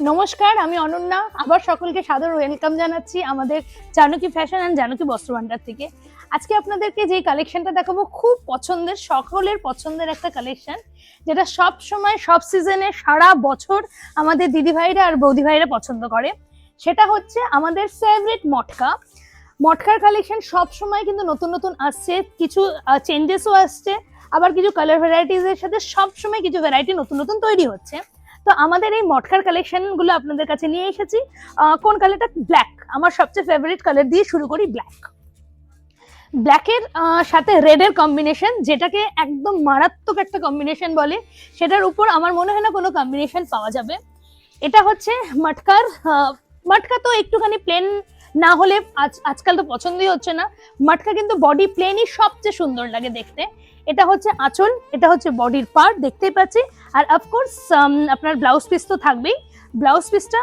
নমস্কার, আমি অনন্যা। আবার সকলকে সাদর ওয়েলকাম জানাচ্ছি আমাদের জানকী ফ্যাশন অ্যান্ড জানকী বস্ত্র ভান্ডার থেকে। আজকে আপনাদেরকে যে কালেকশনটা দেখাবো খুব পছন্দের, সকলের পছন্দের একটা কালেকশন, যেটা সব সময় সব সিজনে সারা বছর আমাদের দিদি ভাইরা আর বৌদি ভাইরা পছন্দ করে। সেটা হচ্ছে আমাদের ফেভারিট মটকা। মটকার কালেকশন সব সময় কিন্তু নতুন নতুন আসছে, কিছু চেঞ্জেসও আসছে, আবার কিছু কালার ভ্যারাইটিজের সাথে সব সময় কিছু ভ্যারাইটি নতুন নতুন তৈরি হচ্ছে। তো আমাদের এই মটকার কালেকশন গুলো আপনাদের কাছে নিয়ে এসেছি। কোন কালারটা? ব্ল্যাক। আমার সবচেয়ে ফেভারিট কালার দিয়ে শুরু করি। ব্ল্যাকের সাথে রেডের কম্বিনেশন, যেটাকে একদম মারাত্মক একটা কম্বিনেশন বলে, সেটার উপর আমার মনে হয় না কোনো কম্বিনেশন পাওয়া যাবে। এটা হচ্ছে মটকার। মটকা তো একটুখানি প্লেন না হলে আজকাল তো পছন্দই হচ্ছে না। মটকা কিন্তু বডি প্লেনই সবচেয়ে সুন্দর লাগে দেখতে। এটা হচ্ছে আঁচল, এটা হচ্ছে বডির পার্ট, দেখতেই পাচ্ছি। আর অফকোর্স আপনার ব্লাউজ পিস তো থাকবেই। ব্লাউজ পিসটা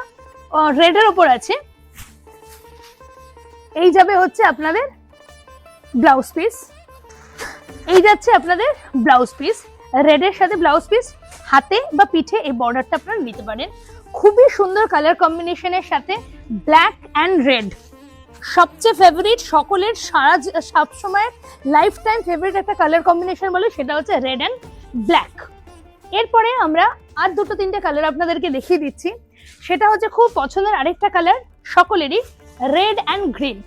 রেডের ওপর আছে। এই যাবে হচ্ছে আপনাদের ব্লাউজ পিস, এই যাচ্ছে আপনাদের ব্লাউজ পিস। রেডের সাথে ব্লাউজ পিস, হাতে বা পিঠে এই বর্ডারটা আপনারা নিতে পারেন। খুবই সুন্দর কালার কম্বিনেশনের সাথে ব্ল্যাক অ্যান্ড রেড, সবচেয়ে ফেভারিট, সকলের সারা সব সময় লাইফ টাইম ফেভারিট একটা কালার কম্বিনেশন বলে, সেটা হচ্ছে রেড অ্যান্ড ব্ল্যাক। এরপরে আমরা আর দুটো তিনটে কালার আপনাদেরকে দেখিয়ে দিচ্ছি। সেটা হচ্ছে খুব পছন্দের আরেকটা কালার সকলেরই, রেড অ্যান্ড গ্রিন।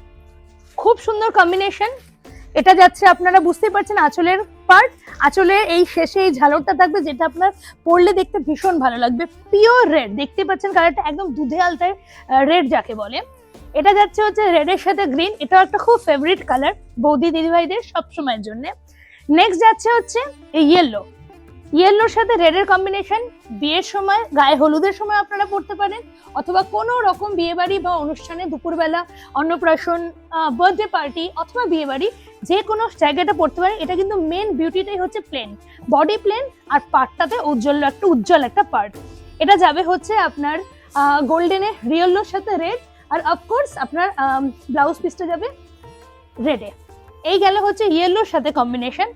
খুব সুন্দর কম্বিনেশন। এটা যাচ্ছে, আপনারা বুঝতেই পারছেন, আঁচলের পার্ট। আঁচলে এই শেষে এই ঝালরটা থাকবে, যেটা আপনার পরলে দেখতে ভীষণ ভালো লাগবে। পিওর রেড, দেখতে পাচ্ছেন কালারটা একদম দুধে আলতায় রেড যাকে বলে। এটা যাচ্ছে হচ্ছে রেডের সাথে গ্রিন, এটাও একটা খুব ফেভারিট কালার বৌদি দিদিভাইদের সব সময়ের জন্য। নেক্সট যাচ্ছে হচ্ছে ইয়েলো। ইয়েলোর সাথে রেডের কম্বিনেশন, বিয়ের সময়, গায়ে হলুদের সময় আপনারা পড়তে পারেন, অথবা কোনো রকম বিয়ে বাড়ি বা অনুষ্ঠানে, দুপুরবেলা, অন্নপ্রাশন, বার্থডে পার্টি অথবা বিয়ে বাড়ি, যে কোনো জায়গাটা পড়তে পারেন। এটা কিন্তু মেন বিউটিটাই হচ্ছে প্লেন, বডি প্লেন, আর পার্টটাতে উজ্জ্বল একটা পার্ট। এটা যাবে হচ্ছে আপনার গোল্ডেনে, ইয়েলোর সাথে রেড, আর অফকোর্স আপনার ব্লাউজ পিসটা যাবে রেডে। এই গেলে হচ্ছে ইয়েলোর সাথে কম্বিনেশন।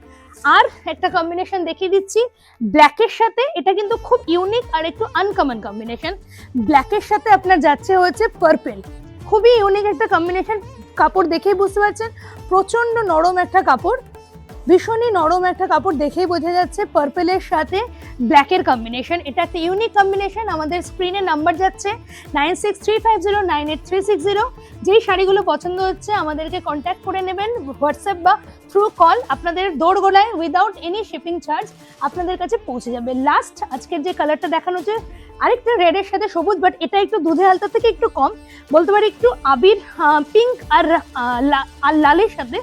আর একটা কম্বিনেশন দেখিয়ে দিচ্ছি ব্ল্যাকের সাথে। এটা কিন্তু খুব ইউনিক আর একটু আনকমন কম্বিনেশন। ব্ল্যাকের সাথে আপনার যাচ্ছে হচ্ছে পার্পেল, খুবই ইউনিক একটা কম্বিনেশন। কাপড় দেখেই বুঝতে পারছেন প্রচন্ড নরম একটা কাপড়, ভীষণই নরম একটা কাপড়, দেখেই বোঝা যাচ্ছে পার্পেলের সাথে ব্ল্যাকের কম্বিনেশন। এটা একটা ইউনিক কম্বিনেশন। আমাদের স্ক্রিনে নাম্বার যাচ্ছে 9635098360। যেই শাড়িগুলো পছন্দ হচ্ছে আমাদেরকে কন্ট্যাক্ট করে নেবেন, হোয়াটসঅ্যাপ বা থ্রু কল। আপনাদের দোরগোড়ায় উইদাউট এনি শিপিং চার্জ আপনাদের কাছে পৌঁছে যাবে। লাস্ট আজকের যে কালারটা দেখানো হচ্ছে আরেকটা রেডের সাথে সবুজ, বাট এটা একটু দুধে আলতা থেকে একটু কম বলতে পারি, একটু আবির পিঙ্ক আর লালের সাথে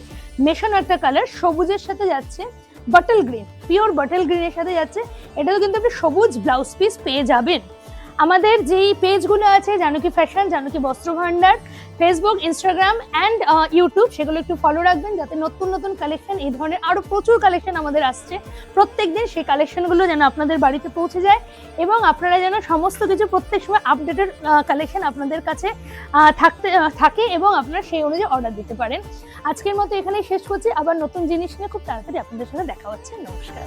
মেশানো একটা কালার। সবুজের সাথে যাচ্ছে বটল গ্রিন, পিওর বটল গ্রিনের সাথে যাচ্ছে। এটাও কিন্তু আপনি সবুজ ব্লাউজ পিস পেয়ে যাবেন। আমাদের যেই পেজগুলো আছে, জানকী ফ্যাশন, জানকী বস্ত্র ভান্ডার, ফেসবুক, ইনস্টাগ্রাম অ্যান্ড ইউটিউব, সেগুলো একটু ফলো রাখবেন, যাতে নতুন নতুন কালেকশন, এই ধরনের আরও প্রচুর কালেকশন আমাদের আসছে প্রত্যেকদিন, সেই কালেকশনগুলো যেন আপনাদের বাড়িতে পৌঁছে যায়, এবং আপনারা যেন সমস্ত কিছু প্রত্যেক সময় আপডেটেড কালেকশন আপনাদের কাছে থাকে, এবং আপনারা সেই অনুযায়ী অর্ডার দিতে পারেন। আজকের মতো এখানেই শেষ করছি। আবার নতুন জিনিস নিয়ে খুব তাড়াতাড়ি আপনাদের সাথে দেখা হচ্ছে। নমস্কার।